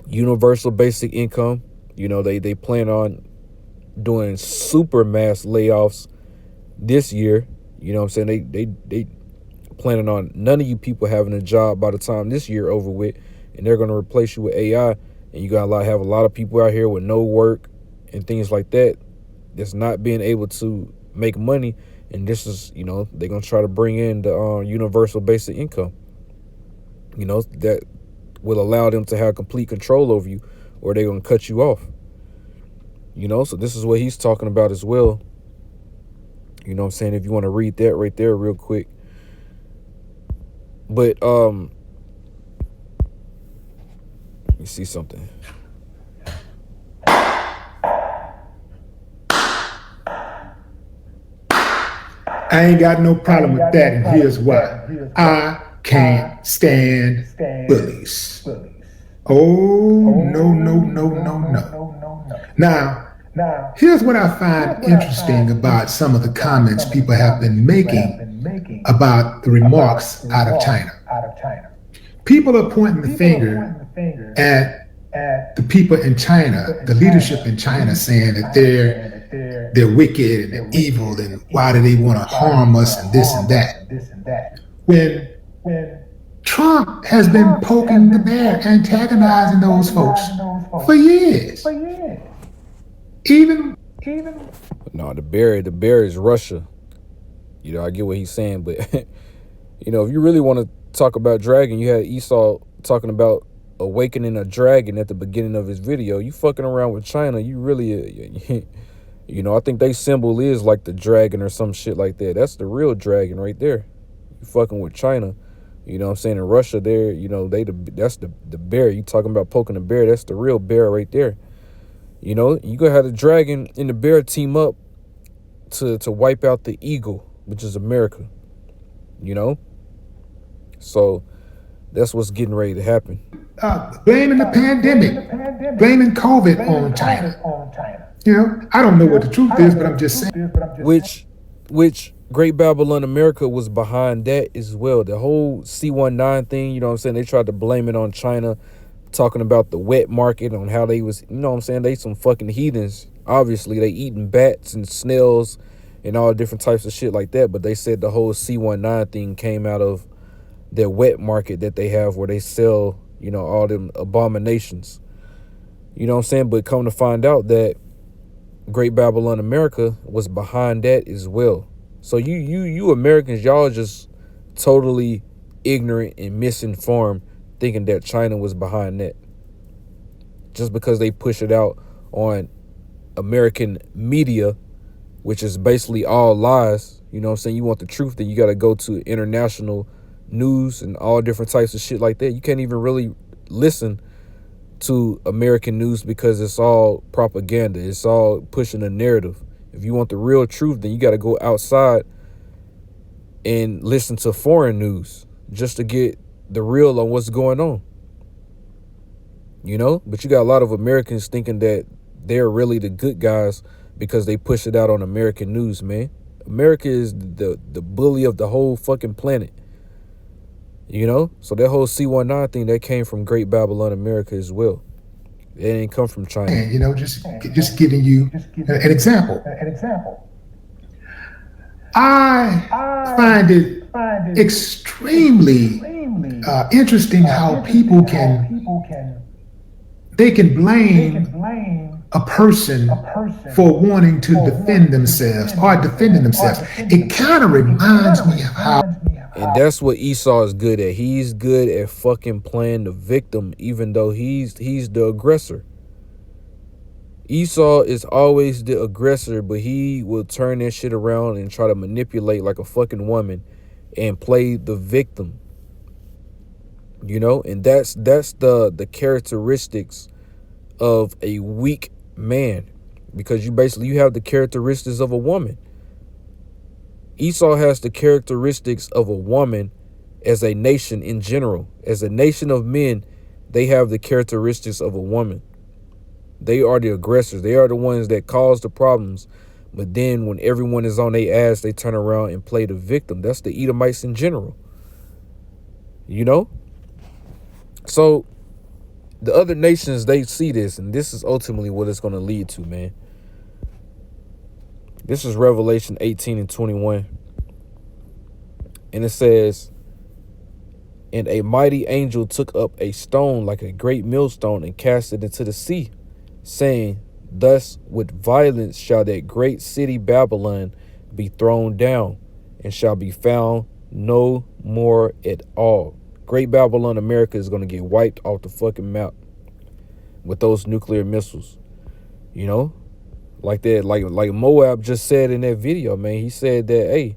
S1: Universal basic income. You know, they plan on doing super mass layoffs this year. You know what I'm saying? They planning on none of you people having a job by the time this year over with, and they're going to replace you with AI, and you got have a lot of people out here with no work and things like that that's not being able to make money. And this is, they're going to try to bring in the universal basic income, that will allow them to have complete control over you, or they're going to cut you off. So this is what he's talking about as well. You know what I'm saying? If you want to read that right there real quick. But let me see something.
S9: I ain't got no problem with that, and here's why. I can't stand bullies. Oh, no. Now, here's what I find interesting about some of the comments people have been making about the remarks out of China. People are pointing the finger at the people in China, the leadership in China, saying that they're wicked and they're evil, and why do they want to harm us and this and that. When Trump has been poking the bear, antagonizing those folks for years. Even
S1: no, the bear is Russia. I get what he's saying, but if you really want to talk about dragon, you had Esau talking about awakening a dragon at the beginning of his video. You fucking around with China, you really I think they symbol is like the dragon or some shit like that. That's the real dragon right there. You fucking with China. You know what I'm saying? In Russia, that's the bear. You talking about poking the bear, that's the real bear right there. You gonna have the dragon and the bear team up to wipe out the eagle, which is America. So that's what's getting ready to happen.
S9: Blaming the pandemic, blaming COVID on China. I don't know what the truth is, but I'm just saying.
S1: Which Great Babylon America was behind that as well. The whole C-19 thing, you know what I'm saying? They tried to blame it on China, talking about the wet market, on how they was, you know what I'm saying? They some fucking heathens. Obviously, they eating bats and snails and all different types of shit like that. But they said the whole C-19 thing came out of their wet market that they have, where they sell, all them abominations. You know what I'm saying? But come to find out that Great Babylon America was behind that as well. So you Americans, y'all just totally ignorant and misinformed, thinking that China was behind that. Just because they push it out on American media, which is basically all lies. You know what I'm saying? You want the truth, then you got to go to international news and all different types of shit like that. You can't even really listen to American news because it's all propaganda. It's all pushing a narrative. If you want the real truth, then you got to go outside and listen to foreign news just to get the real on what's going on. But you got a lot of Americans thinking that they're really the good guys because they push it out on American news, man. America is the bully of the whole fucking planet. So that whole C-19 thing, that came from Great Babylon America as well. It didn't come from China.
S9: And, just giving you an example. I find it extremely interesting how people can blame a person for wanting to defend themselves or defending themselves. It kind of reminds me of how.
S1: And that's what Esau is good at. He's good at fucking playing the victim, even though he's the aggressor. Esau is always the aggressor, but he will turn that shit around and try to manipulate like a fucking woman and play the victim. And that's the characteristics of a weak man, because you have the characteristics of a woman. Esau has the characteristics of a woman as a nation in general. As a nation of men, they have the characteristics of a woman. They are the aggressors. They are the ones that cause the problems. But then when everyone is on their ass, they turn around and play the victim. That's the Edomites in general. So the other nations, they see this, and this is ultimately what it's going to lead to, man. This is Revelation 18 and 21. And it says, and a mighty angel took up a stone like a great millstone and cast it into the sea, saying, thus with violence shall that great city Babylon be thrown down, and shall be found no more at all. Great Babylon, America, is going to get wiped off the fucking map with those nuclear missiles. You know, like that, like Moab just said in that video, man. He said that, hey,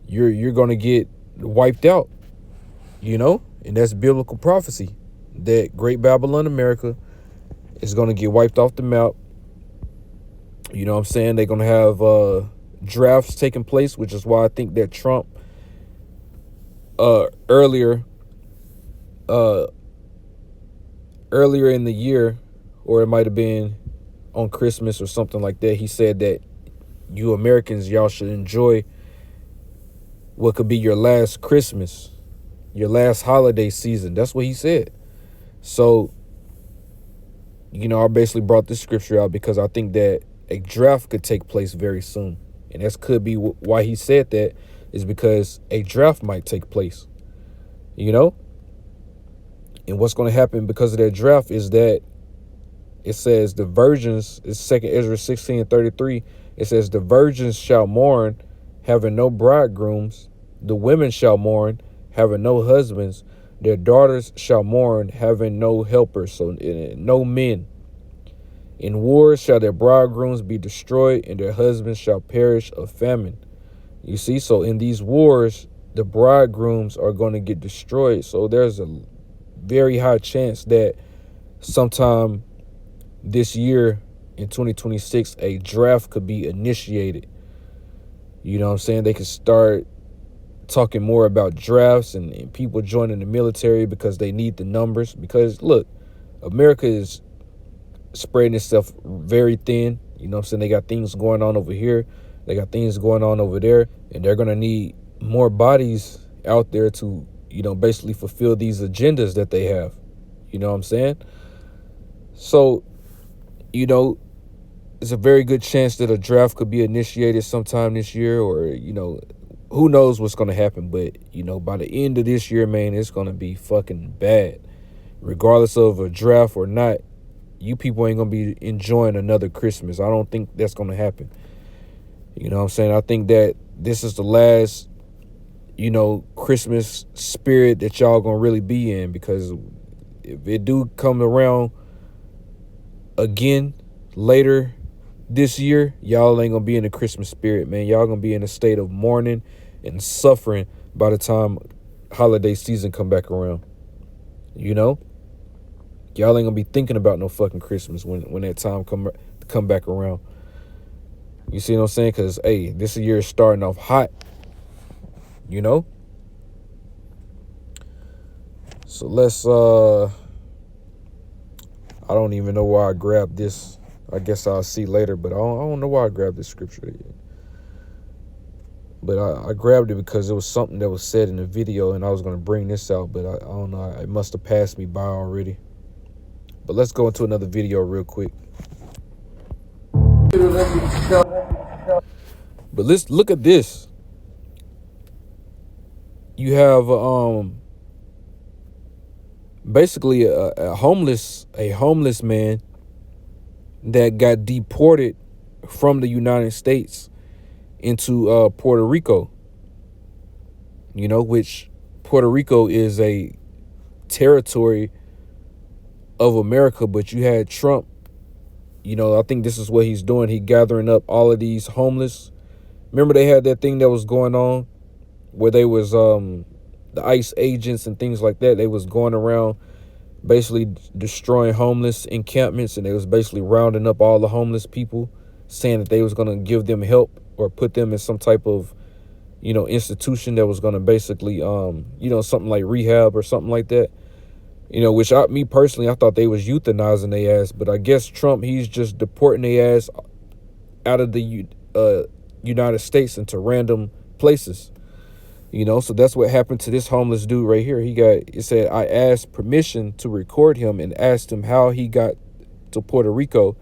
S1: you're going to get wiped out. You know, and that's biblical prophecy, that Great Babylon, America, is going to get wiped off the map. You know what I'm saying? They're going to have drafts taking place, which is why I think that Trump earlier in the year, or it might have been on Christmas or something like that, he said that you Americans, y'all should enjoy what could be your last Christmas, your last holiday season. That's what he said. So, you know, I basically brought this scripture out because I think that a draft could take place very soon. And that could be why he said that, is because a draft might take place, you know? And what's going to happen because of that draft is that it says the virgins, it's 2 Ezra 16:33. It says the virgins shall mourn, having no bridegrooms. The women shall mourn, having no husbands. Their daughters shall mourn, having no helpers, so no men. In wars shall their bridegrooms be destroyed, and their husbands shall perish of famine. You see, so in these wars, the bridegrooms are going to get destroyed. So there's a very high chance that sometime this year in 2026, a draft could be initiated. You know what I'm saying? They could start talking more about drafts and people joining the military because they need the numbers. Because, look, America is spreading itself very thin. You know what I'm saying? They got things going on over here. They got things going on over there. And they're going to need more bodies out there to, you know, basically fulfill these agendas that they have. You know what I'm saying? So, you know, there's a very good chance that a draft could be initiated sometime this year, or, you know, who knows what's going to happen. But, you know, by the end of this year, man, it's going to be fucking bad. Regardless of a draft or not, you people ain't going to be enjoying another Christmas. I don't think that's going to happen. You know what I'm saying? I think that this is the last, you know, Christmas spirit that y'all going to really be in, because if it do come around again later this year, y'all ain't gonna be in the Christmas spirit, man. Y'all gonna be in a state of mourning and suffering by the time holiday season come back around. You know, y'all ain't gonna be thinking about no fucking Christmas when that time come back around. You see what I'm saying? Because, hey, this year is starting off hot, you know. So let's I don't even know why I grabbed this. I guess I'll see later, but I don't know why I grabbed this scripture. But I grabbed it because it was something that was said in the video, and I was going to bring this out, but I don't know. It must have passed me by already. But let's go into another video real quick. But let's look at this. You have basically a homeless man that got deported from the United States into Puerto Rico. You know, which Puerto Rico is a territory of America, but you had Trump. You know, I think this is what he's doing. He gathering up all of these homeless. Remember they had that thing that was going on where they was the ICE agents and things like that. They was going around basically destroying homeless encampments, and they was basically rounding up all the homeless people, saying that they was going to give them help or put them in some type of, you know, institution that was going to basically, you know, something like rehab or something like that. You know, which me personally, I thought they was euthanizing their ass, but I guess Trump, he's just deporting their ass out of the United States into random places. You know, so that's what happened to this homeless dude right here. It said, I asked permission to record him and asked him how he got to Puerto Rico.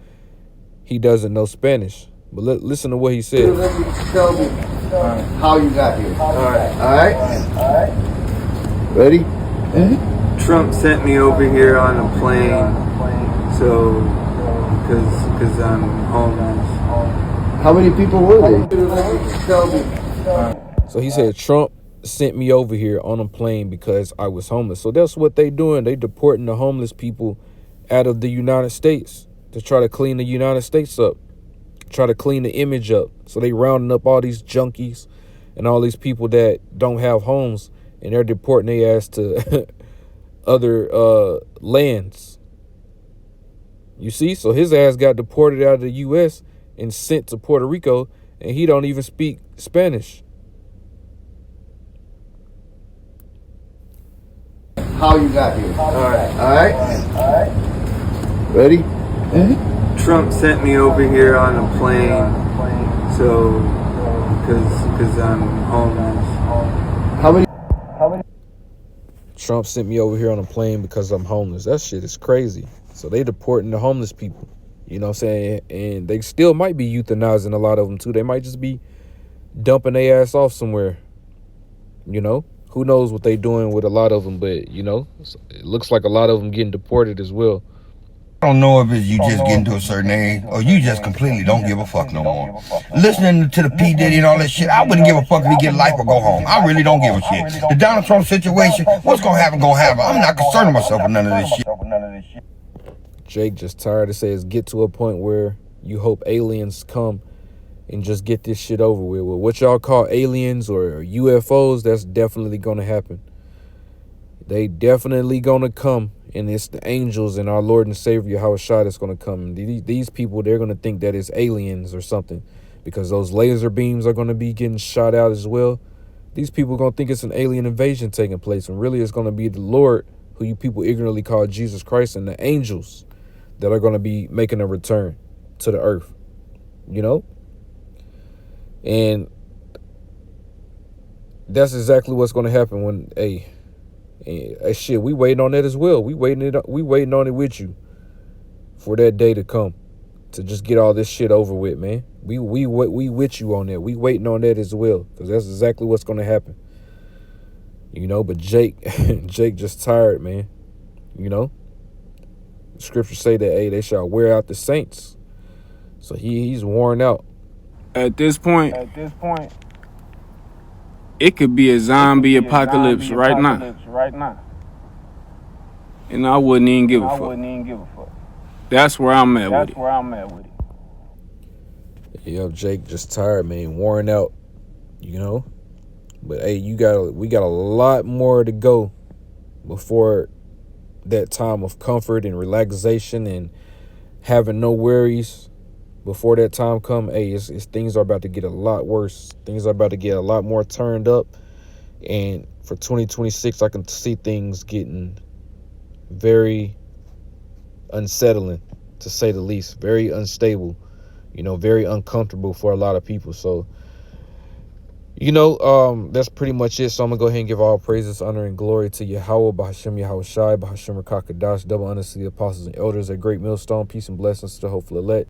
S1: He doesn't know Spanish. But listen to what he said.
S11: how you got here. All right? Ready? Mm-hmm.
S12: Trump sent me over here on a plane, so because I'm homeless.
S11: How many people were they? Tell me.
S1: So he said Trump sent me over here on a plane because I was homeless. So that's what they doing. They deporting the homeless people out of the United States to try to clean the United States up, try to clean the image up. So they rounding up all these junkies and all these people that don't have homes, and they're deporting their ass to other lands. You see? So his ass got deported out of the U.S. and sent to Puerto Rico, and he don't even speak Spanish.
S11: How you got here. All right? Ready? Mm-hmm.
S12: Trump sent me over here on a plane, so because I'm homeless.
S11: How many?
S1: Trump sent me over here on a plane because I'm homeless. That shit is crazy. So they deporting the homeless people. You know what I'm saying? And they still might be euthanizing a lot of them too. They might just be dumping their ass off somewhere. You know? Who knows what they doing with a lot of them, but, you know, it looks like a lot of them getting deported as well.
S13: I don't know if it's you just getting to a certain age or you just completely don't give a fuck no more. Listening to the P. Diddy and all that shit, I wouldn't give a fuck if he get life or go home. I really don't give a shit. The Donald Trump situation, what's going to happen, going to happen. I'm not concerning myself with none of this shit.
S1: Jake just tired of saying get to a point where you hope aliens come and just get this shit over with. Well, what y'all call aliens or UFOs, that's definitely going to happen. They definitely going to come, and it's the angels and our Lord and Savior Yahushua that's going to come. These people, they're going to think that it's aliens or something because those laser beams are going to be getting shot out as well. These people are going to think it's an alien invasion taking place, and really it's going to be the Lord, who you people ignorantly call Jesus Christ, and the angels that are going to be making a return to the earth, you know? And that's exactly what's going to happen when, hey, shit, we waiting on that as well. We waiting on it with you for that day to come, to just get all this shit over with, man. We with you on that. We waiting on that as well, because that's exactly what's going to happen. You know, but Jake just tired, man. You know, the scriptures say that, hey, they shall wear out the saints. So he's worn out.
S12: At this point, it could be a zombie apocalypse right now. And I wouldn't even give a fuck. That's where I'm at with it.
S1: Yeah, Jake just tired, man, worn out, you know. But hey, we got a lot more to go before that time of comfort and relaxation and having no worries. Before that time come, hey, things are about to get a lot worse. Things are about to get a lot more turned up. And for 2026, I can see things getting very unsettling, to say the least. Very unstable, you know, very uncomfortable for a lot of people. So, you know, that's pretty much it. So I'm going to go ahead and give all praises, honor, and glory to Yahweh, Bahashem Yahushai, Bahashem Rakakadash, double honors to the apostles and elders, a great millstone, peace and blessings to the hopeful elect.